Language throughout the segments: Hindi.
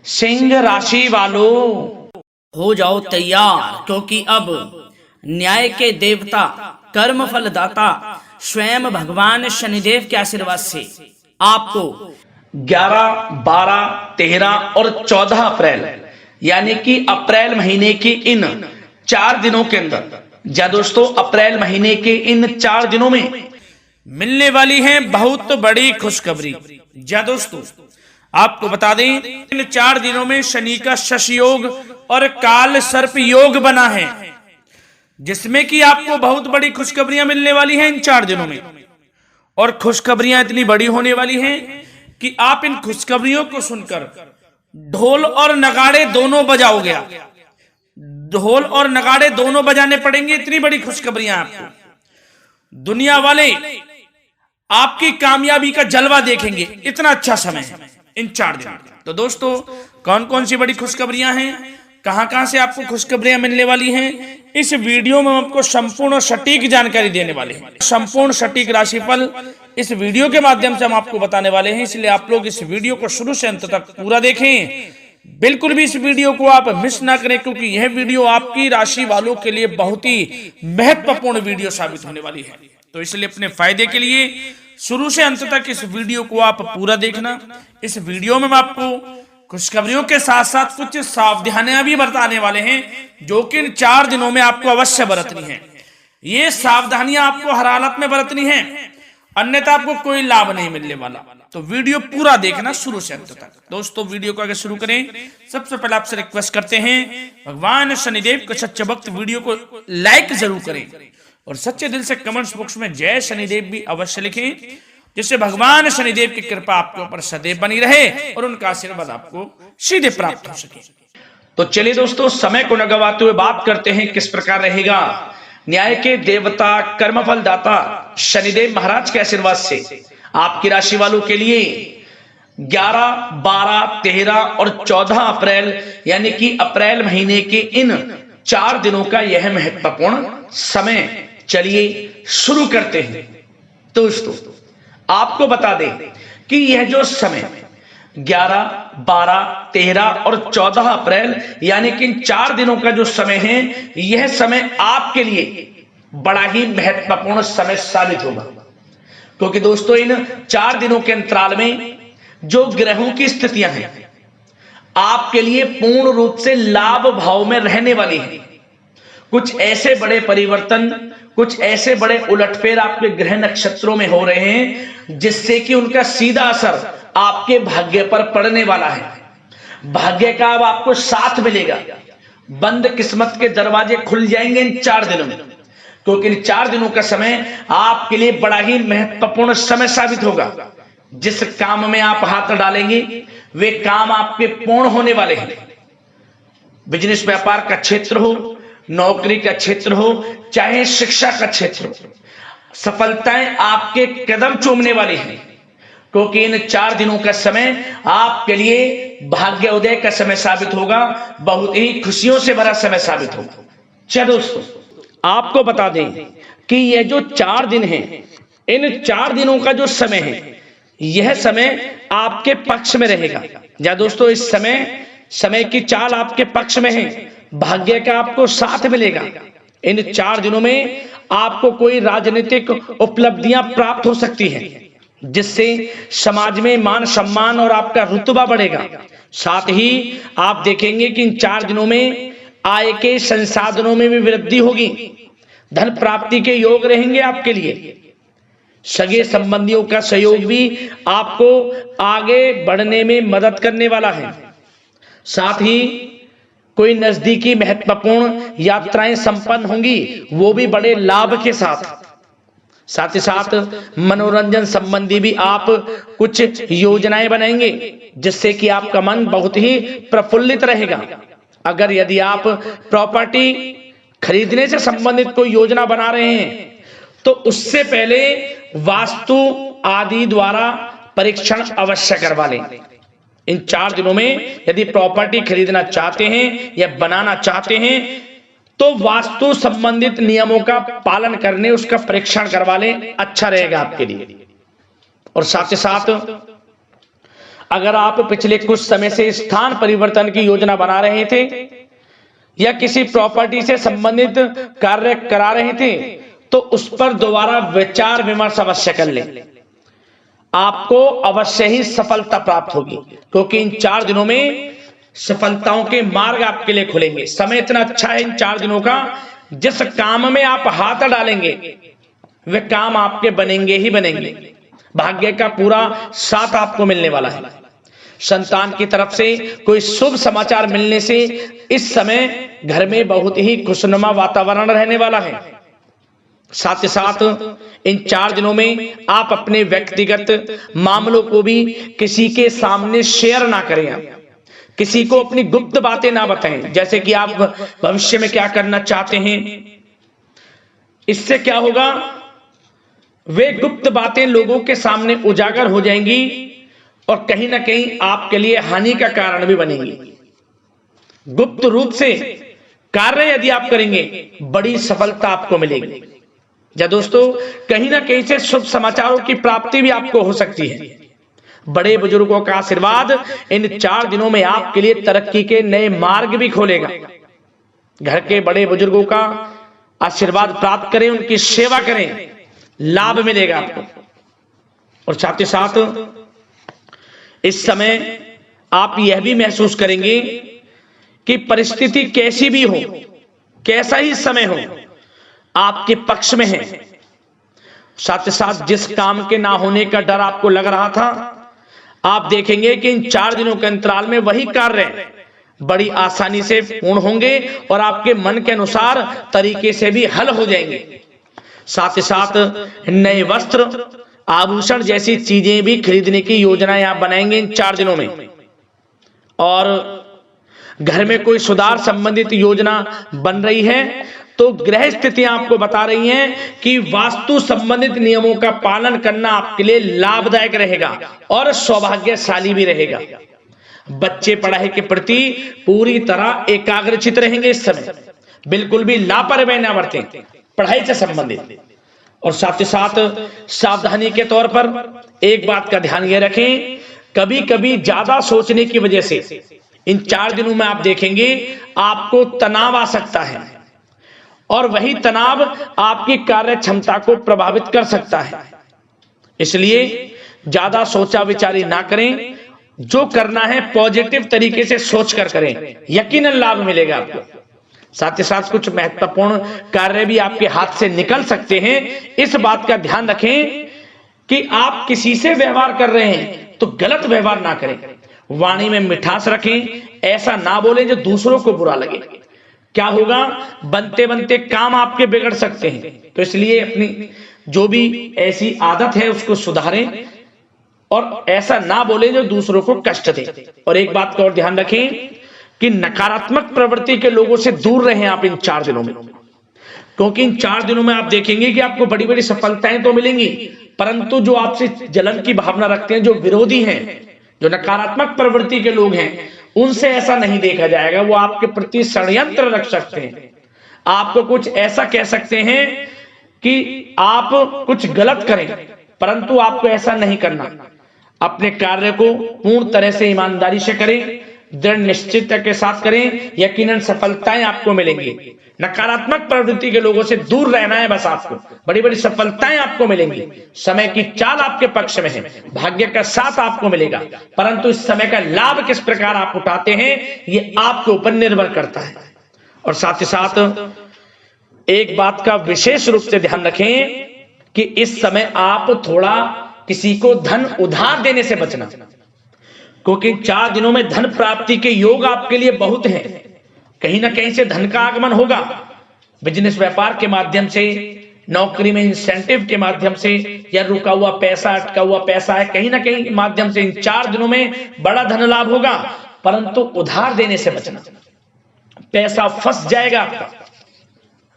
सिंह राशि वालों हो जाओ तैयार, क्योंकि अब न्याय के देवता, कर्म फल दाता स्वयं भगवान शनिदेव के आशीर्वाद से आपको 11, 12, 13 और 14 अप्रैल यानी कि अप्रैल महीने की इन 4 दिनों के अंदर, या दोस्तों अप्रैल महीने के इन 4 दिनों में मिलने वाली है बहुत बड़ी खुशखबरी। या दोस्तों आपको बता दें, इन 4 दिनों में शनि का शश योग और काल सर्प योग बना है, जिसमें कि आपको बहुत बड़ी खुशखबरियां मिलने वाली हैं इन 4 दिनों में। और खुशखबरियां इतनी बड़ी होने वाली हैं कि आप इन खुशखबरियों को सुनकर ढोल और नगाड़े दोनों बजाओगे। ढोल और नगाड़े दोनों बजाने पड़ेंगे, इतनी बड़ी खुशखबरियां आपको। दुनिया वाले आपकी कामयाबी का जलवा देखेंगे, इतना अच्छा समय है इन 4 दिनों। तो दोस्तों कौन कौन सी बड़ी खुशखबरियां हैं, कहां से आपको खुशखबरियां मिलने वाली हैं, इस वीडियो में हम आपको संपूर्ण सटीक जानकारी देने वाले हैं। संपूर्ण सटीक राशिफल इस वीडियो के माध्यम से हम आपको बताने वाले हैं, इसलिए आप लोग इस वीडियो को शुरू से अंत तक पूरा देखें। बिल्कुल भी इस वीडियो को आप मिस ना करें, क्योंकि यह वीडियो आपकी राशि वालों के लिए बहुत ही महत्वपूर्ण वीडियो साबित होने वाली है। तो इसलिए अपने फायदे के लिए शुरू से अंत तक इस वीडियो को आप पूरा देखना। इस वीडियो में हम आपको खुशखबरियों के साथ साथ कुछ सावधानियां भी बरताने वाले हैं, जो कि इन 4 दिनों में आपको अवश्य बरतनी है। ये सावधानियां आपको हर हालत में बरतनी है, अन्यथा आपको कोई लाभ नहीं मिलने वाला। तो वीडियो पूरा देखना शुरू से अंत तक। दोस्तों वीडियो को आगे शुरू करें, सबसे पहले आपसे रिक्वेस्ट करते हैं, भगवान शनिदेव के सच्चे भक्त वीडियो को लाइक जरूर करें और सच्चे दिल से कमेंट्स बॉक्स में जय शनिदेव भी अवश्य लिखें, जिससे भगवान शनिदेव की कृपा आपके ऊपर सदैव बनी रहे और उनका आशीर्वाद आपको सीधे प्राप्त हो सके। तो चलिए दोस्तों समय को न गवाते हुए बात करते हैं किस प्रकार रहेगा न्याय के देवता, कर्मफल दाता शनिदेव महाराज के आशीर्वाद से आपकी राशि वालों के लिए 11, 12, 13 और 14 अप्रैल यानी कि अप्रैल महीने के इन 4 दिनों का यह महत्वपूर्ण समय। चलिए शुरू करते हैं। दोस्तों आपको बता दें कि यह जो समय 11, 12, 13 और 14 अप्रैल यानी कि इन 4 दिनों का जो समय है, यह समय आपके लिए बड़ा ही महत्वपूर्ण समय साबित होगा, क्योंकि दोस्तों इन 4 दिनों के अंतराल में जो ग्रहों की स्थितियां हैं आपके लिए पूर्ण रूप से लाभ भाव में रहने वाली है। कुछ ऐसे बड़े परिवर्तन, कुछ ऐसे बड़े उलटफेर आपके ग्रह नक्षत्रों में हो रहे हैं, जिससे कि उनका सीधा असर आपके भाग्य पर पड़ने वाला है। भाग्य का अब आपको साथ मिलेगा, बंद किस्मत के दरवाजे खुल जाएंगे इन 4 दिनों में, क्योंकि इन 4 दिनों का समय आपके लिए बड़ा ही महत्वपूर्ण समय साबित होगा। जिस काम में आप हाथ डालेंगे वे काम आपके पूर्ण होने वाले हैं। बिजनेस व्यापार का क्षेत्र हो, नौकरी का क्षेत्र हो, चाहे शिक्षा का क्षेत्र हो, सफलताएं आपके कदम चूमने वाली हैं, क्योंकि इन 4 दिनों का समय आपके लिए भाग्य उदय का समय साबित होगा, बहुत ही खुशियों से भरा समय साबित होगा। चलो दोस्तों आपको बता दें कि यह जो 4 दिन हैं, इन 4 दिनों का जो समय है, यह समय आपके पक्ष में रहेगा। या दोस्तों इस समय की चाल आपके पक्ष में है, भाग्य का आपको साथ मिलेगा। इन 4 दिनों में आपको कोई राजनीतिक उपलब्धियां प्राप्त हो सकती हैं, जिससे समाज में मान सम्मान और आपका रुतबा बढ़ेगा। साथ ही आप देखेंगे कि इन 4 दिनों में आय के संसाधनों में भी वृद्धि होगी, धन प्राप्ति के योग रहेंगे आपके लिए। सगे संबंधियों का सहयोग भी आपको आगे बढ़ने में मदद करने वाला है। साथ ही कोई नजदीकी महत्वपूर्ण यात्राएं संपन्न होंगी, वो भी बड़े लाभ के साथ। साथ ही साथ मनोरंजन संबंधी भी आप कुछ योजनाएं बनाएंगे, जिससे कि आपका मन बहुत ही प्रफुल्लित रहेगा। अगर यदि आप प्रॉपर्टी खरीदने से संबंधित कोई योजना बना रहे हैं, तो उससे पहले वास्तु आदि द्वारा परीक्षण अवश्य करवा लें। इन 4 दिनों में यदि प्रॉपर्टी खरीदना चाहते हैं या बनाना चाहते हैं, तो वास्तु संबंधित नियमों का पालन करने उसका परीक्षण करवा लें, अच्छा रहेगा आपके लिए। और साथ ही साथ अगर आप पिछले कुछ समय से स्थान परिवर्तन की योजना बना रहे थे या किसी प्रॉपर्टी से संबंधित कार्य करा रहे थे, तो उस पर दोबारा विचार विमर्श अवश्य कर लें। आपको अवश्य ही सफलता प्राप्त होगी, क्योंकि इन 4 दिनों में सफलताओं के मार्ग आपके लिए खुलेंगे। समय इतना अच्छा है इन 4 दिनों का, जिस काम में आप हाथ डालेंगे वे काम आपके बनेंगे ही बनेंगे। भाग्य का पूरा साथ आपको मिलने वाला है। संतान की तरफ से कोई शुभ समाचार मिलने से इस समय घर में बहुत ही खुशनुमा वातावरण रहने वाला है। साथ ही साथ इन 4 दिनों में आप अपने व्यक्तिगत मामलों को भी किसी के सामने शेयर ना करें। किसी को अपनी गुप्त बातें ना बताएं, जैसे कि आप भविष्य में क्या करना चाहते हैं। इससे क्या होगा, वे गुप्त बातें लोगों के सामने उजागर हो जाएंगी और कहीं ना कहीं आपके लिए हानि का कारण भी बनेंगी। गुप्त रूप से कार्य यदि आप करेंगे, बड़ी सफलता आपको मिलेगी। या दोस्तों, कहीं ना कहीं से शुभ समाचारों की प्राप्ति भी आपको हो सकती है। बड़े बुजुर्गों का आशीर्वाद इन 4 दिनों में आपके लिए तरक्की के नए मार्ग भी खोलेगा। घर के बड़े बुजुर्गों का आशीर्वाद प्राप्त करें, उनकी सेवा करें, लाभ मिलेगा आपको। और साथ ही साथ इस समय आप यह भी महसूस करेंगे कि परिस्थिति कैसी भी हो, कैसा ही समय हो, आपके पक्ष में है। साथ ही साथ जिस काम के ना होने का डर आपको लग रहा था, आप देखेंगे कि इन 4 दिनों के अंतराल में वही कार्य बड़ी आसानी से पूर्ण होंगे और आपके मन के अनुसार तरीके से भी हल हो जाएंगे। साथ ही साथ नए वस्त्र, आभूषण जैसी चीजें भी खरीदने की योजनाएं आप बनाएंगे इन 4 दिनों में। और घर में कोई सुधार संबंधित योजना बन रही है तो ग्रह स्थितियां आपको बता रही हैं कि वास्तु संबंधित नियमों का पालन करना आपके लिए लाभदायक रहेगा और सौभाग्यशाली भी रहेगा। बच्चे पढ़ाई के प्रति पूरी तरह एकाग्रचित रहेंगे इस समय, बिल्कुल भी लापरवाही ना बरतें पढ़ाई से संबंधित। और साथ ही साथ सावधानी के तौर पर एक बात का ध्यान ये रखें, कभी कभी ज्यादा सोचने की वजह से इन 4 दिनों में आप देखेंगे आपको तनाव आ सकता है और वही तनाव आपकी कार्य क्षमता को प्रभावित कर सकता है। इसलिए ज्यादा सोचा विचारी ना करें, जो करना है पॉजिटिव तरीके से सोचकर करें, यकीनन लाभ मिलेगा आपको। साथ ही साथ कुछ महत्वपूर्ण कार्य भी आपके हाथ से निकल सकते हैं। इस बात का ध्यान रखें कि आप किसी से व्यवहार कर रहे हैं तो गलत व्यवहार ना करें, वाणी में मिठास रखें, ऐसा ना बोलें जो दूसरों को बुरा लगे। क्या होगा, बनते बनते काम आपके बिगड़ सकते हैं। तो इसलिए अपनी जो भी ऐसी आदत है उसको सुधारें और ऐसा ना बोलें जो दूसरों को कष्ट दे। और एक बात का और ध्यान रखें कि नकारात्मक प्रवृत्ति के लोगों से दूर रहें आप इन 4 दिनों में, क्योंकि इन 4 दिनों में आप देखेंगे कि आपको बड़ी बड़ी सफलताएं तो मिलेंगी, परंतु जो आपसे जलन की भावना रखते हैं, जो विरोधी हैं, जो नकारात्मक प्रवृत्ति के लोग हैं, उनसे ऐसा नहीं देखा जाएगा। वो आपके प्रति षड्यंत्र रख सकते हैं, आपको कुछ ऐसा कह सकते हैं कि आप कुछ गलत करें, परंतु आपको ऐसा नहीं करना। अपने कार्य को पूर्ण तरह से ईमानदारी से करें, दृढ़ निश्चितता के साथ करें, यकीनन सफलताएं आपको मिलेंगी। नकारात्मक प्रवृत्ति के लोगों से दूर रहना है बस, आपको बड़ी बड़ी सफलताएं आपको मिलेंगी। समय की चाल आपके पक्ष में है, भाग्य का साथ आपको मिलेगा, परंतु इस समय का लाभ किस प्रकार आप उठाते हैं ये आपके ऊपर निर्भर करता है। और साथ ही साथ एक बात का विशेष रूप से ध्यान रखें कि इस समय आप थोड़ा किसी को धन उधार देने से बचना, क्योंकि 4 दिनों में धन प्राप्ति के योग आपके लिए बहुत हैं। कहीं ना कहीं से धन का आगमन होगा, बिजनेस व्यापार के माध्यम से, नौकरी में इंसेंटिव के माध्यम से, या रुका हुआ पैसा, अटका हुआ पैसा है, कहीं ना कहीं माध्यम से इन 4 दिनों में बड़ा धन लाभ होगा। परंतु उधार देने से बचना, पैसा फंस जाएगा आपका।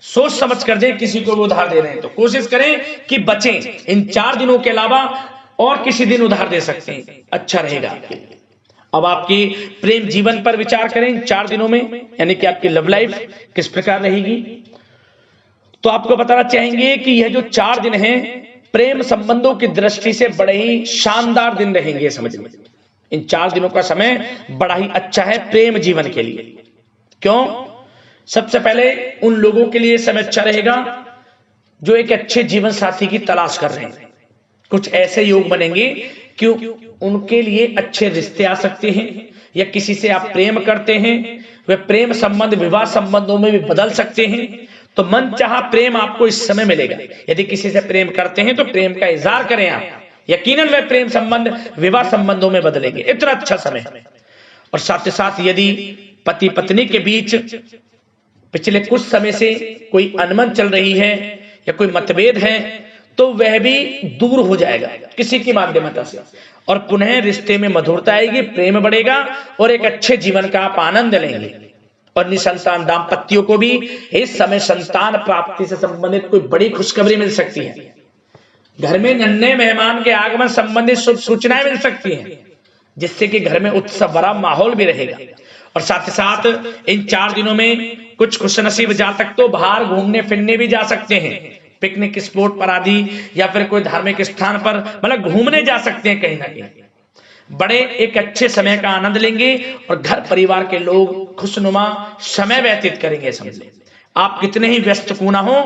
सोच समझ कर दे, किसी को भी उधार दे रहे हैं तो कोशिश करें कि बचें। इन 4 दिनों के अलावा और किसी दिन उधार दे सकते हैं, अच्छा रहेगा आपके लिए। अब आपकी प्रेम जीवन पर विचार करें इन 4 दिनों में, यानी कि आपकी लव लाइफ किस प्रकार रहेगी। तो आपको बताना चाहेंगे कि यह जो 4 दिन हैं प्रेम संबंधों की दृष्टि से बड़े ही शानदार दिन रहेंगे। समझ में इन 4 दिनों का समय बड़ा ही अच्छा है प्रेम जीवन के लिए। क्यों? सबसे पहले उन लोगों के लिए समय अच्छा रहेगा जो एक अच्छे जीवन साथी की तलाश कर रहे हैं। कुछ ऐसे योग बनेंगे कि उनके लिए अच्छे रिश्ते आ सकते हैं, या किसी से आप प्रेम करते हैं, वे प्रेम संबंध विवाह संबंधों में भी बदल सकते हैं। तो मन चाहा प्रेम आपको इस समय मिलेगा। यदि किसी से प्रेम करते हैं तो प्रेम का इजहार करें आप, यकीनन वे प्रेम संबंध विवाह संबंधों में बदलेंगे। इतना अच्छा समय। और साथ ही साथ यदि पति पत्नी के बीच पिछले कुछ समय से कोई अनबन चल रही है या कोई मतभेद है तो वह भी दूर हो जाएगा किसी की माध्यमता से, और पुनः रिश्ते में मधुरता आएगी, प्रेम बढ़ेगा और एक अच्छे जीवन का आप आनंद लेंगे। और निसंतान दाम्पत्यों को भी इस समय संतान प्राप्ति से संबंधित कोई बड़ी खुशखबरी मिल सकती है। घर में नन्हे मेहमान के आगमन संबंधित शुभ सूचनाएं मिल सकती हैं, जिससे कि घर में उत्सव भरा माहौल भी रहेगा। और साथ ही साथ इन 4 दिनों में कुछ खुशनसीब जातक तो बाहर घूमने फिरने भी जा सकते हैं, पिकनिक स्पॉट पर आदि, या फिर कोई धार्मिक स्थान पर मतलब घूमने जा सकते हैं कहीं ना कहीं। बड़े एक अच्छे समय का आनंद लेंगे और घर परिवार के लोग खुशनुमा समय व्यतीत करेंगे। समझ लें आप कितने ही व्यस्त क्यों ना हो,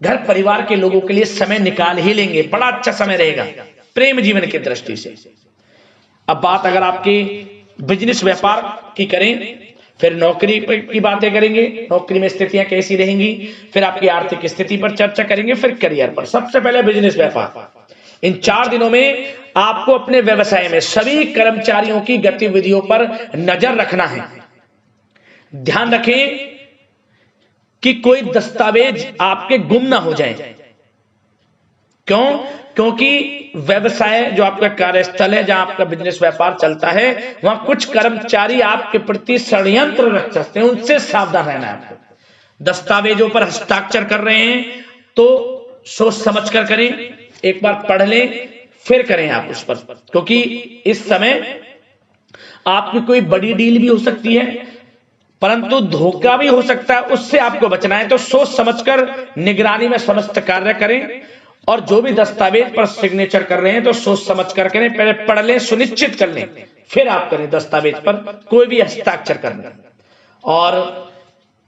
घर परिवार के लोगों के लिए समय निकाल ही लेंगे। बड़ा अच्छा समय रहेगा प्रेम जीवन की दृष्टि से। अब बात अगर आपकी बिजनेस व्यापार की करें, फिर नौकरी की बातें करेंगे, नौकरी में स्थितियां कैसी रहेंगी, फिर आपकी आर्थिक स्थिति पर चर्चा करेंगे, फिर करियर पर। सबसे पहले बिजनेस व्यापार। इन 4 दिनों में आपको अपने व्यवसाय में सभी कर्मचारियों की गतिविधियों पर नजर रखना है। ध्यान रखें कि कोई दस्तावेज आपके गुम ना हो जाए। क्यों? क्योंकि व्यवसाय जो आपका कार्यस्थल है, जहां आपका बिजनेस व्यापार चलता है, वहां कुछ कर्मचारी आपके प्रति षड्यंत्र रच सकते हैं, उनसे सावधान रहना है आपको। दस्तावेजों पर हस्ताक्षर कर रहे हैं तो सोच समझ कर करें, एक बार पढ़ लें फिर करें आप उस पर, क्योंकि इस समय आपकी कोई बड़ी डील भी हो सकती है, परंतु धोखा भी हो सकता है, उससे आपको बचना है। तो सोच समझकर निगरानी में समस्त कार्य करें, और जो भी दस्तावेज पर सिग्नेचर कर रहे हैं तो सोच समझ कर करें, पहले पढ़ लें, सुनिश्चित कर लें, फिर आप करें दस्तावेज पर कोई भी हस्ताक्षर करना। और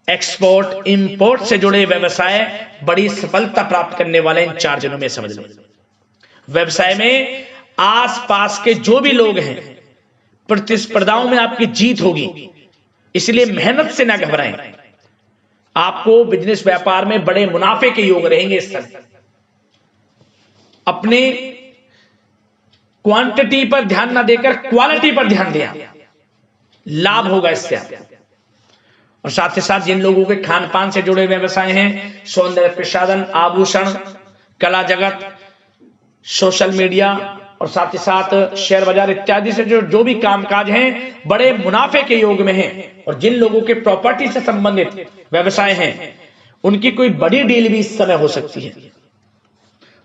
एक्सपोर्ट इंपोर्ट से जुड़े व्यवसाय बड़ी सफलता प्राप्त करने वाले इन 4 दिनों में। समझ लें व्यवसाय में आसपास के जो भी लोग हैं, प्रतिस्पर्धाओं में आपकी जीत होगी, इसलिए मेहनत से ना घबराएं। आपको बिजनेस व्यापार में बड़े मुनाफे के योग रहेंगे इस समय। अपने क्वांटिटी पर ध्यान ना देकर क्वालिटी पर ध्यान दिया, लाभ होगा इससे आपको। और साथ ही साथ जिन लोगों के खान पान से जुड़े व्यवसाय हैं, सौंदर्य प्रसाधन, आभूषण, कला जगत, सोशल मीडिया और साथ ही साथ शेयर बाजार इत्यादि से जो भी कामकाज हैं, बड़े मुनाफे के योग में हैं। और जिन लोगों के प्रॉपर्टी से संबंधित व्यवसाय हैं, उनकी कोई बड़ी डील भी इस समय हो सकती है।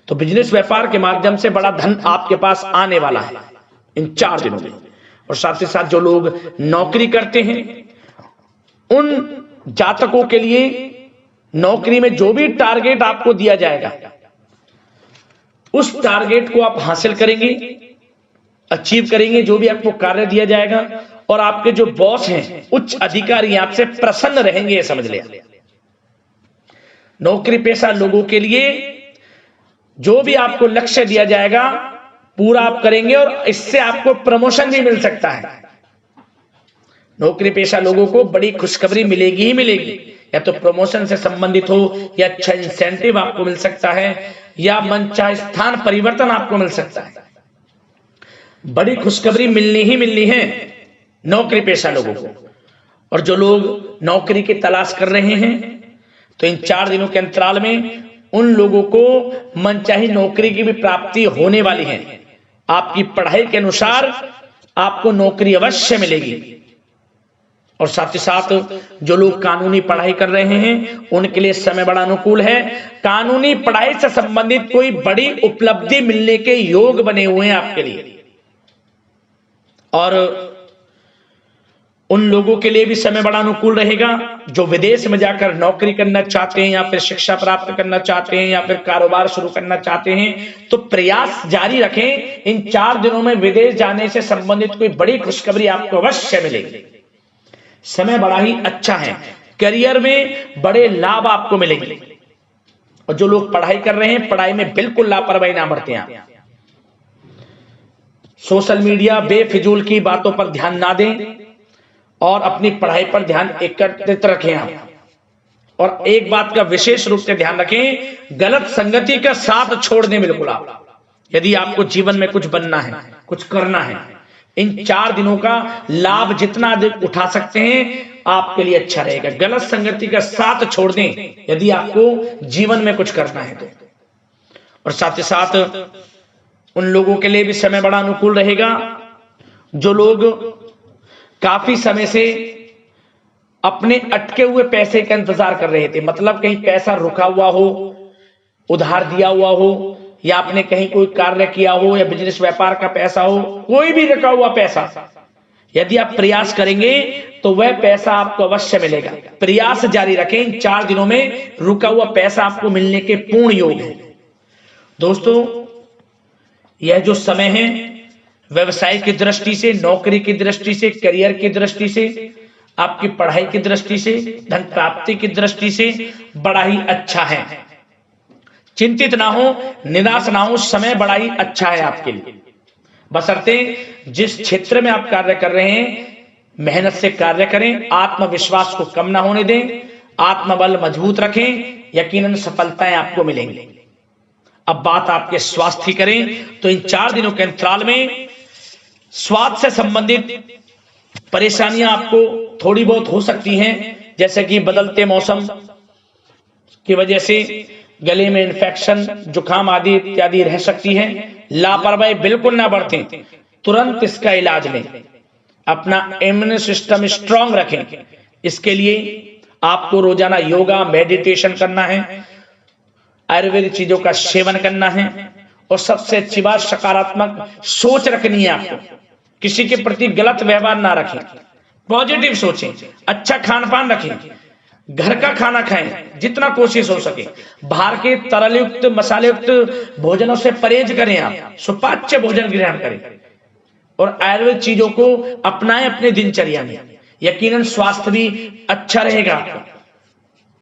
तो बिजनेस व्यापार के माध्यम से बड़ा धन आपके पास आने वाला है इन 4 दिनों में। और साथ ही साथ जो लोग नौकरी करते हैं, उन जातकों के लिए नौकरी में जो भी टारगेट आपको दिया जाएगा, उस टारगेट को आप हासिल करेंगे, अचीव करेंगे। जो भी आपको कार्य दिया जाएगा, और आपके जो बॉस हैं, उच्च अधिकारी आपसे प्रसन्न रहेंगे, ये समझ लें। नौकरी पेशा लोगों के लिए जो भी आपको लक्ष्य दिया जाएगा पूरा आप करेंगे, और इससे आपको प्रमोशन भी मिल सकता है। नौकरी पेशा लोगों को बड़ी खुशखबरी मिलेगी ही मिलेगी, या तो प्रमोशन से संबंधित हो, या अच्छा इंसेंटिव आपको मिल सकता है, या मनचाहे स्थान परिवर्तन आपको मिल सकता है। बड़ी खुशखबरी मिलनी ही मिलनी है नौकरी पेशा लोगों को। और जो लोग नौकरी की तलाश कर रहे हैं, तो इन 4 दिनों के अंतराल में उन लोगों को मनचाही नौकरी की भी प्राप्ति होने वाली है। आपकी पढ़ाई के अनुसार आपको नौकरी अवश्य मिलेगी। और साथ ही साथ जो लोग कानूनी पढ़ाई कर रहे हैं, उनके लिए समय बड़ा अनुकूल है। कानूनी पढ़ाई से संबंधित कोई बड़ी उपलब्धि मिलने के योग बने हुए हैं आपके लिए। और उन लोगों के लिए भी समय बड़ा अनुकूल रहेगा जो विदेश में जाकर नौकरी करना चाहते हैं या फिर शिक्षा प्राप्त करना चाहते हैं या फिर कारोबार शुरू करना चाहते हैं, तो प्रयास जारी रखें। इन 4 दिनों में विदेश जाने से संबंधित कोई बड़ी खुशखबरी आपको अवश्य मिलेगी। समय बड़ा ही अच्छा है, करियर में बड़े लाभ आपको मिलेंगे। और जो लोग पढ़ाई कर रहे हैं, पढ़ाई में बिल्कुल लापरवाही ना बरतें आप। सोशल मीडिया बेफिजूल की बातों पर ध्यान ना दें और अपनी पढ़ाई पर ध्यान एकत्रित रखें आप। और एक बात का विशेष रूप से ध्यान रखें, गलत संगति का साथ छोड़ दें बिल्कुल आप। यदि आपको जीवन में कुछ बनना है, कुछ करना है, इन 4 दिनों का लाभ जितना अधिक उठा सकते हैं आपके लिए अच्छा रहेगा। गलत संगति का साथ छोड़ दें यदि आपको जीवन में कुछ करना है तो। और साथ ही साथ उन लोगों के लिए भी समय बड़ा अनुकूल रहेगा जो लोग काफी समय से अपने अटके हुए पैसे का इंतजार कर रहे थे। मतलब कहीं पैसा रुका हुआ हो, उधार दिया हुआ हो, या आपने कहीं कोई कार्य किया हो, या बिजनेस व्यापार का पैसा हो, कोई भी रुका हुआ पैसा, यदि आप प्रयास करेंगे तो वह पैसा आपको अवश्य मिलेगा। प्रयास जारी रखें, इन 4 दिनों में रुका हुआ पैसा आपको मिलने के पूर्ण योग है। दोस्तों, यह जो समय है व्यवसाय की दृष्टि से, नौकरी की दृष्टि से, करियर की दृष्टि से, आपकी पढ़ाई की दृष्टि से, धन प्राप्ति की दृष्टि से बड़ा ही अच्छा है। चिंतित ना हो, निराश ना हो, समय बड़ा ही अच्छा है आपके लिए। बशर्ते जिस क्षेत्र में आप कार्य कर रहे हैं मेहनत से कार्य करें, आत्मविश्वास को कम ना होने दें, आत्मबल मजबूत रखें, यकीनन सफलताएं आपको मिलेंगी। अब बात आपके स्वास्थ्य की करें तो इन 4 दिनों के अंतराल में स्वास्थ्य से संबंधित परेशानियां आपको थोड़ी बहुत हो सकती हैं, जैसे कि बदलते मौसम की वजह से गले में इन्फेक्शन, जुकाम आदि इत्यादि रह सकती है। लापरवाही बिल्कुल ना बरतें, तुरंत इसका इलाज लें। अपना इम्यून सिस्टम स्ट्रांग रखें। इसके लिए आपको रोजाना योगा, मेडिटेशन करना है, आयुर्वेदिक चीजों का सेवन करना है, और सबसे अच्छी बात सकारात्मक सोच रखनी है आपको। किसी के प्रति गलत व्यवहार ना रखें, पॉजिटिव सोचें, अच्छा खान पान रखें, घर का खाना खाएं जितना कोशिश हो सके, बाहर के तरलयुक्त मसालेयुक्त भोजनों से परहेज करें, आप सुपाच्य भोजन ग्रहण करें और आयुर्वेद चीजों को अपनाएं अपने दिनचर्या में। यकीनन स्वास्थ्य भी अच्छा रहेगा आपका।